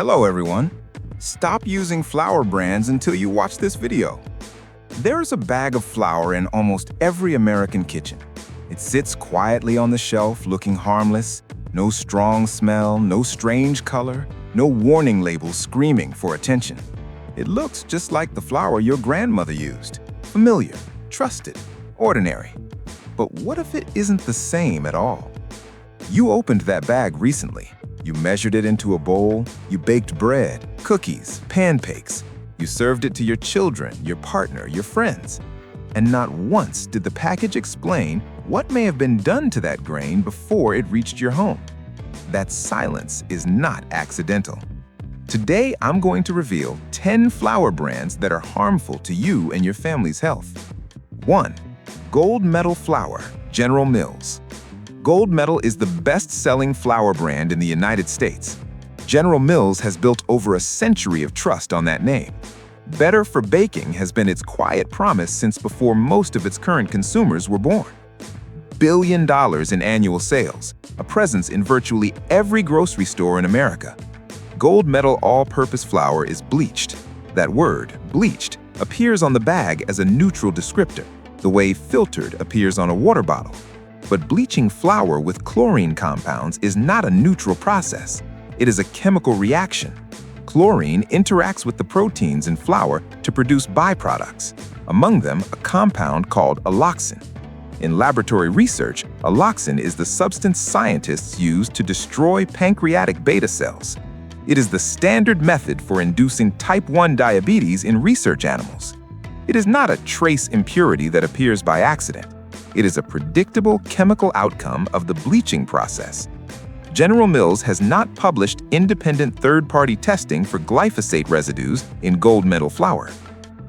Hello everyone. Stop using flour brands until you watch this video. There's a bag of flour in almost every American kitchen. It sits quietly on the shelf looking harmless, no strong smell, no strange color, no warning label screaming for attention. It looks just like the flour your grandmother used. Familiar, trusted, ordinary. But what if it isn't the same at all? You opened that bag recently. You measured it into a bowl, you baked bread, cookies, pancakes. You served it to your children, your partner, your friends. And not once did the package explain what may have been done to that grain before it reached your home. That silence is not accidental. Today, I'm going to reveal 10 flour brands that are harmful to you and your family's health. 1. Gold Medal Flour, General Mills. Gold Medal is the best-selling flour brand in the United States. General Mills has built over a century of trust on that name. Better for baking has been its quiet promise since before most of its current consumers were born. $1 billion in annual sales, a presence in virtually every grocery store in America. Gold Medal all-purpose flour is bleached. That word, bleached, appears on the bag as a neutral descriptor, the way filtered appears on a water bottle. But bleaching flour with chlorine compounds is not a neutral process. It is a chemical reaction. Chlorine interacts with the proteins in flour to produce byproducts, among them a compound called alloxin. In laboratory research, alloxin is the substance scientists use to destroy pancreatic beta cells. It is the standard method for inducing type 1 diabetes in research animals. It is not a trace impurity that appears by accident. It is a predictable chemical outcome of the bleaching process. General Mills has not published independent third-party testing for glyphosate residues in Gold Medal flour.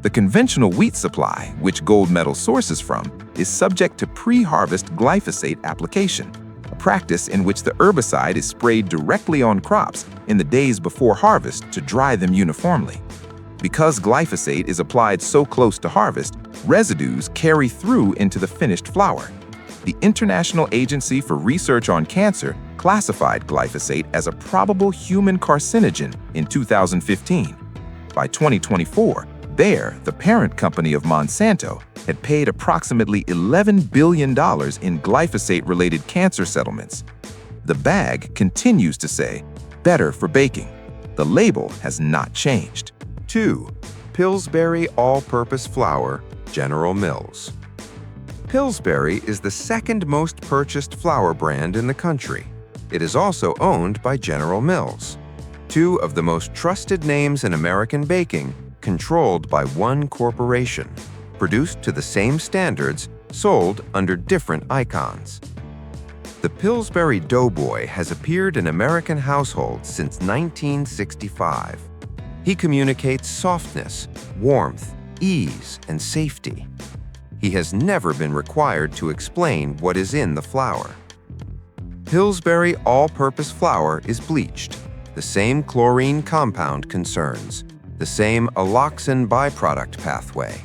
The conventional wheat supply, which Gold Medal sources from, is subject to pre-harvest glyphosate application, a practice in which the herbicide is sprayed directly on crops in the days before harvest to dry them uniformly. Because glyphosate is applied so close to harvest, residues carry through into the finished flour. The International Agency for Research on Cancer classified glyphosate as a probable human carcinogen in 2015. By 2024, Bayer, the parent company of Monsanto, had paid approximately $11 billion in glyphosate-related cancer settlements. The bag continues to say, "Better for baking." The label has not changed. 2. Pillsbury All-Purpose Flour, General Mills. Pillsbury is the second most purchased flour brand in the country. It is also owned by General Mills, two of the most trusted names in American baking, controlled by one corporation, produced to the same standards, sold under different icons. The Pillsbury Doughboy has appeared in American households since 1965. He communicates softness, warmth, ease, and safety. He has never been required to explain what is in the flour. Pillsbury all-purpose flour is bleached. The same chlorine compound concerns, the same alloxin byproduct pathway,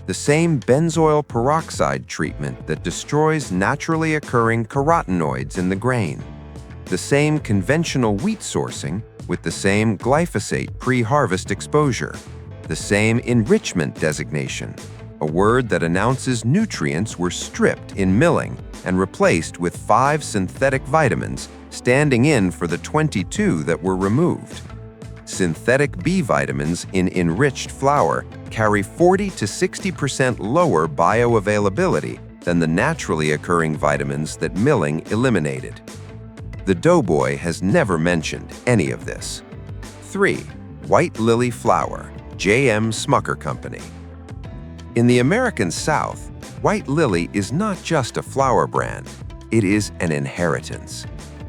the same benzoyl peroxide treatment that destroys naturally occurring carotenoids in the grain, the same conventional wheat sourcing with the same glyphosate pre-harvest exposure, the same enrichment designation, a word that announces nutrients were stripped in milling and replaced with 5 synthetic vitamins, standing in for the 22 that were removed. Synthetic B vitamins in enriched flour carry 40 to 60% lower bioavailability than the naturally occurring vitamins that milling eliminated. The Doughboy has never mentioned any of this. 3. White Lily Flour, J.M. Smucker Company. In the American South, White Lily is not just a flour brand, it is an inheritance.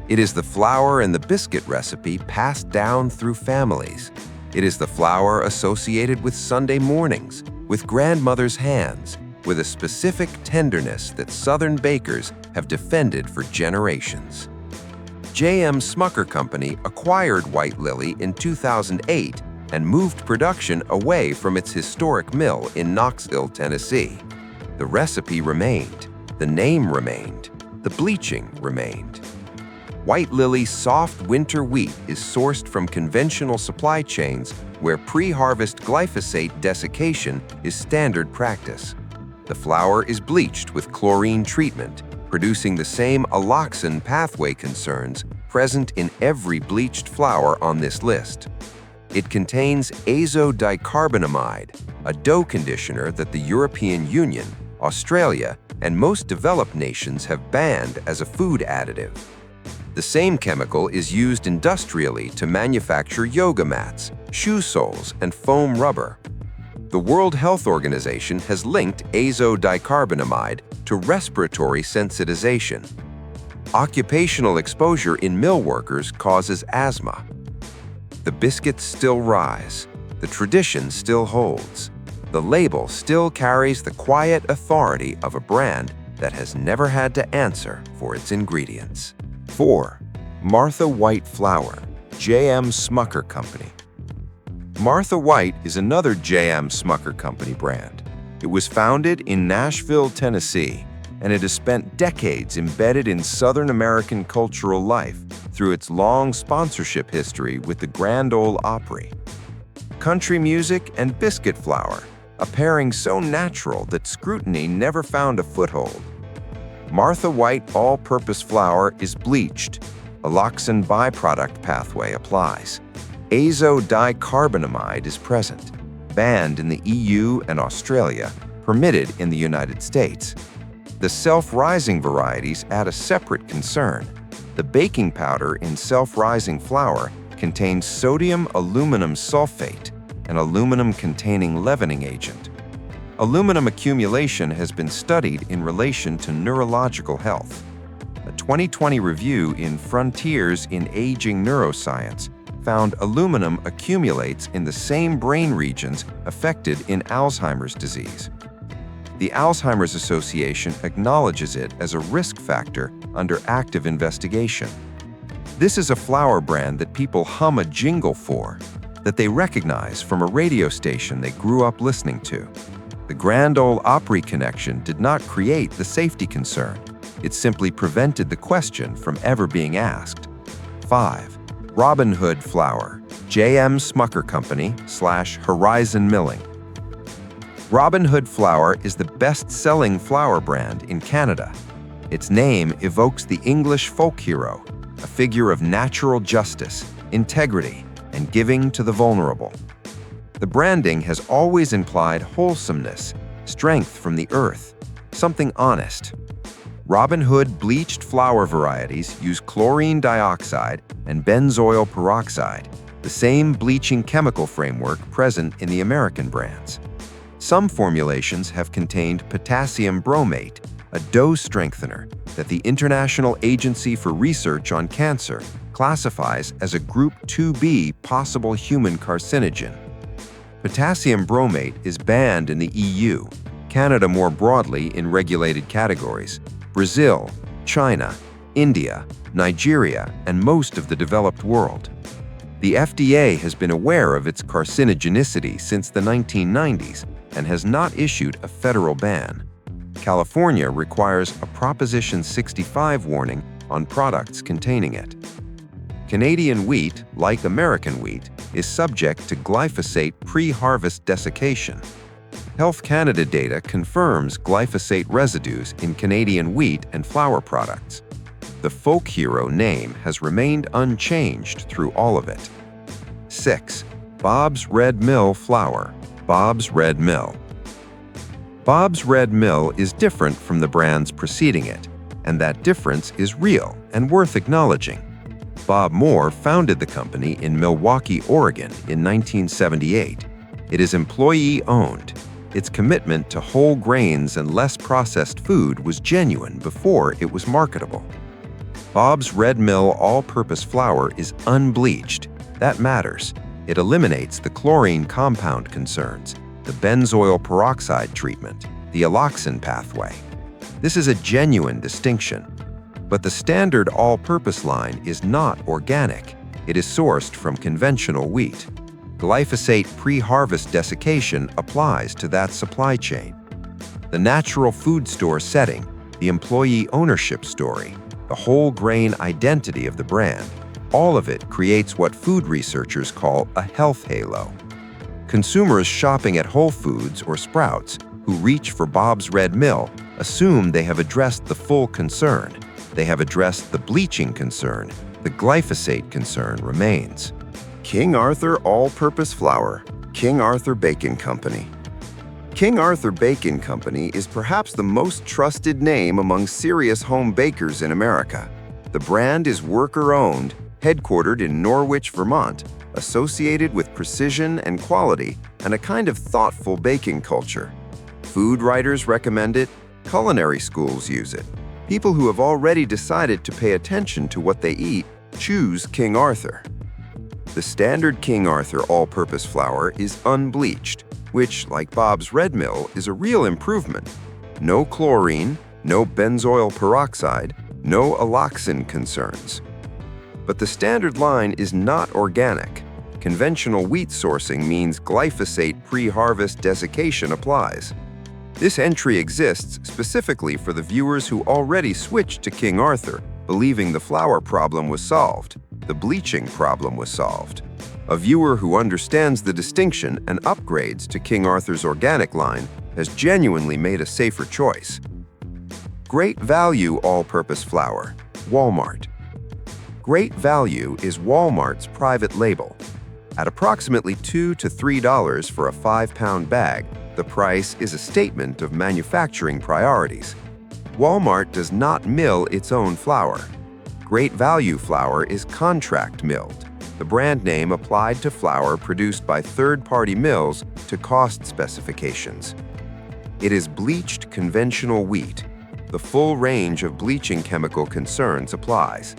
It is the flour in the biscuit recipe passed down through families. It is the flour associated with Sunday mornings, with grandmother's hands, with a specific tenderness that Southern bakers have defended for generations. J.M. Smucker Company acquired White Lily in 2008 and moved production away from its historic mill in Knoxville, Tennessee. The recipe remained, the name remained, the bleaching remained. White Lily soft winter wheat is sourced from conventional supply chains where pre-harvest glyphosate desiccation is standard practice. The flour is bleached with chlorine treatment, producing the same alloxan pathway concerns present in every bleached flour on this list. It contains azodicarbonamide, a dough conditioner that the European Union, Australia, and most developed nations have banned as a food additive. The same chemical is used industrially to manufacture yoga mats, shoe soles, and foam rubber. The World Health Organization has linked azodicarbonamide to respiratory sensitization. Occupational exposure in mill workers causes asthma. The biscuits still rise. The tradition still holds. The label still carries the quiet authority of a brand that has never had to answer for its ingredients. 4. Martha White Flour, J.M. Smucker Company. Martha White is another J.M. Smucker Company brand. It was founded in Nashville, Tennessee, and it has spent decades embedded in Southern American cultural life through its long sponsorship history with the Grand Ole Opry. Country music and biscuit flour, a pairing so natural that scrutiny never found a foothold. Martha White all-purpose flour is bleached. Alloxan byproduct pathway applies. Azodicarbonamide is present, banned in the EU and Australia, permitted in the United States. The self-rising varieties add a separate concern. The baking powder in self-rising flour contains sodium aluminum sulfate, an aluminum-containing leavening agent. Aluminum accumulation has been studied in relation to neurological health. A 2020 review in Frontiers in Aging Neuroscience found aluminum accumulates in the same brain regions affected in Alzheimer's disease. The Alzheimer's Association acknowledges it as a risk factor under active investigation. This is a flour brand that people hum a jingle for, that they recognize from a radio station they grew up listening to. The Grand Ole Opry connection did not create the safety concern. It simply prevented the question from ever being asked. 5. Robin Hood Flour, J.M. Smucker Company / Horizon Milling. Robin Hood Flour is the best-selling flour brand in Canada. Its name evokes the English folk hero, a figure of natural justice, integrity, and giving to the vulnerable. The branding has always implied wholesomeness, strength from the earth, something honest. Robin Hood bleached flour varieties use chlorine dioxide and benzoyl peroxide, the same bleaching chemical framework present in the American brands. Some formulations have contained potassium bromate, a dough strengthener that the International Agency for Research on Cancer classifies as a Group 2B possible human carcinogen. Potassium bromate is banned in the EU, Canada more broadly in regulated categories, Brazil, China, India, Nigeria, and most of the developed world. The FDA has been aware of its carcinogenicity since the 1990s and has not issued a federal ban. California requires a Proposition 65 warning on products containing it. Canadian wheat, like American wheat, is subject to glyphosate pre-harvest desiccation. Health Canada data confirms glyphosate residues in Canadian wheat and flour products. The folk hero name has remained unchanged through all of it. 6. Bob's Red Mill Flour, Bob's Red Mill. Bob's Red Mill is different from the brands preceding it, and that difference is real and worth acknowledging. Bob Moore founded the company in Milwaukee, Oregon in 1978. It is employee-owned. Its commitment to whole grains and less processed food was genuine before it was marketable. Bob's Red Mill all-purpose flour is unbleached. That matters. It eliminates the chlorine compound concerns, the benzoyl peroxide treatment, the alloxan pathway. This is a genuine distinction. But the standard all-purpose line is not organic. It is sourced from conventional wheat. Glyphosate pre-harvest desiccation applies to that supply chain. The natural food store setting, the employee ownership story, the whole grain identity of the brand. All of it creates what food researchers call a health halo. Consumers shopping at Whole Foods or Sprouts who reach for Bob's Red Mill assume they have addressed the full concern. They have addressed the bleaching concern. The glyphosate concern remains. King Arthur All-Purpose Flour, King Arthur Baking Company. King Arthur Baking Company is perhaps the most trusted name among serious home bakers in America. The brand is worker-owned, headquartered in Norwich, Vermont, associated with precision and quality and a kind of thoughtful baking culture. Food writers recommend it, culinary schools use it. People who have already decided to pay attention to what they eat choose King Arthur. The standard King Arthur all-purpose flour is unbleached, which, like Bob's Red Mill, is a real improvement. No chlorine, no benzoyl peroxide, no alloxan concerns. But the standard line is not organic. Conventional wheat sourcing means glyphosate pre-harvest desiccation applies. This entry exists specifically for the viewers who already switched to King Arthur, believing the flour problem was solved, the bleaching problem was solved. A viewer who understands the distinction and upgrades to King Arthur's organic line has genuinely made a safer choice. Great Value All-Purpose Flour, Walmart. Great Value is Walmart's private label. At approximately $2 to $3 for a 5-pound bag, the price is a statement of manufacturing priorities. Walmart does not mill its own flour. Great Value flour is contract milled, the brand name applied to flour produced by third-party mills to cost specifications. It is bleached conventional wheat. The full range of bleaching chemical concerns applies.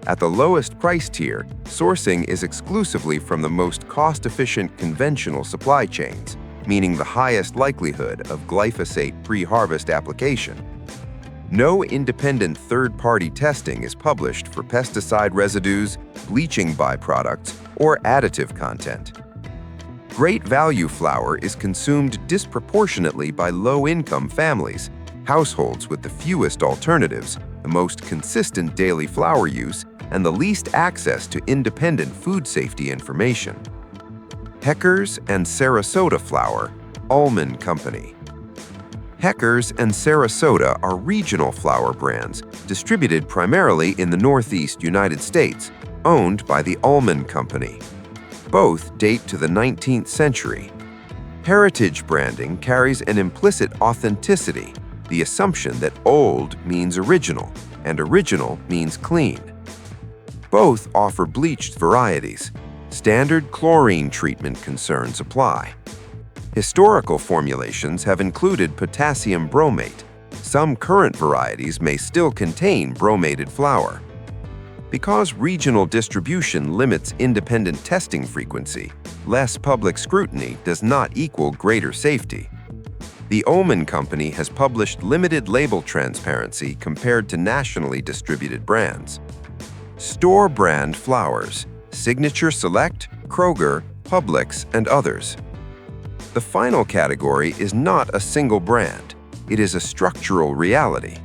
At the lowest price tier, sourcing is exclusively from the most cost-efficient conventional supply chains, meaning the highest likelihood of glyphosate pre-harvest application. No independent third-party testing is published for pesticide residues, bleaching byproducts, or additive content. Great Value flour is consumed disproportionately by low-income families, households with the fewest alternatives, the most consistent daily flour use, and the least access to independent food safety information. Heckers and Sarasota Flour, Almond Company. Heckers and Sarasota are regional flour brands distributed primarily in the Northeast United States, owned by the Almond Company. Both date to the 19th century. Heritage branding carries an implicit authenticity, the assumption that old means original, and original means clean. Both offer bleached varieties. Standard chlorine treatment concerns apply. Historical formulations have included potassium bromate. Some current varieties may still contain bromated flour. Because regional distribution limits independent testing frequency, less public scrutiny does not equal greater safety. The Almond Company has published limited label transparency compared to nationally distributed brands. Store brand flours, Signature Select, Kroger, Publix, and others. The final category is not a single brand. It is a structural reality.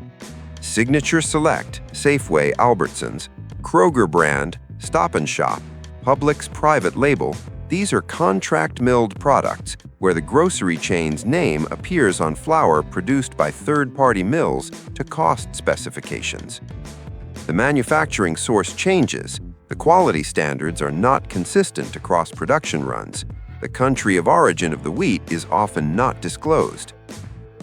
Signature Select, Safeway, Albertsons, Kroger brand, Stop & Shop, Publix private label, these are contract-milled products where the grocery chain's name appears on flour produced by third-party mills to cost specifications. The manufacturing source changes. The quality standards are not consistent across production runs. The country of origin of the wheat is often not disclosed.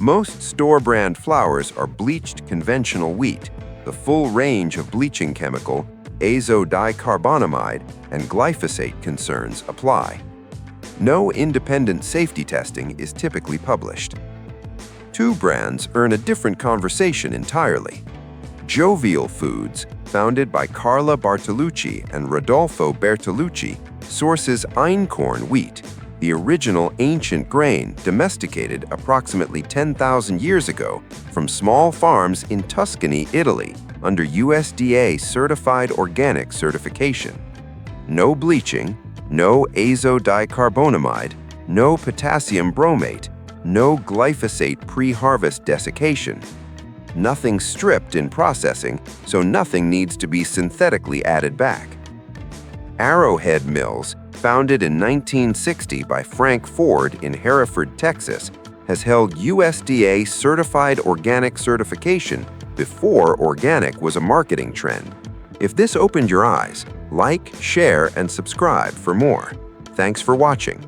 Most store-brand flours are bleached conventional wheat. The full range of bleaching chemical, azodicarbonamide, and glyphosate concerns apply. No independent safety testing is typically published. Two brands earn a different conversation entirely. Jovial Foods, founded by Carla Bartolucci and Rodolfo Bertolucci, sources einkorn wheat, the original ancient grain domesticated approximately 10,000 years ago from small farms in Tuscany, Italy, under USDA Certified Organic certification. No bleaching, no azodicarbonamide, no potassium bromate, no glyphosate pre-harvest desiccation. nothing stripped in processing, so nothing needs to be synthetically added back. Arrowhead Mills, founded in 1960 by Frank Ford in Hereford, Texas, has held USDA Certified Organic certification before organic was a marketing trend. If this opened your eyes, like, share, and subscribe for more. Thanks for watching.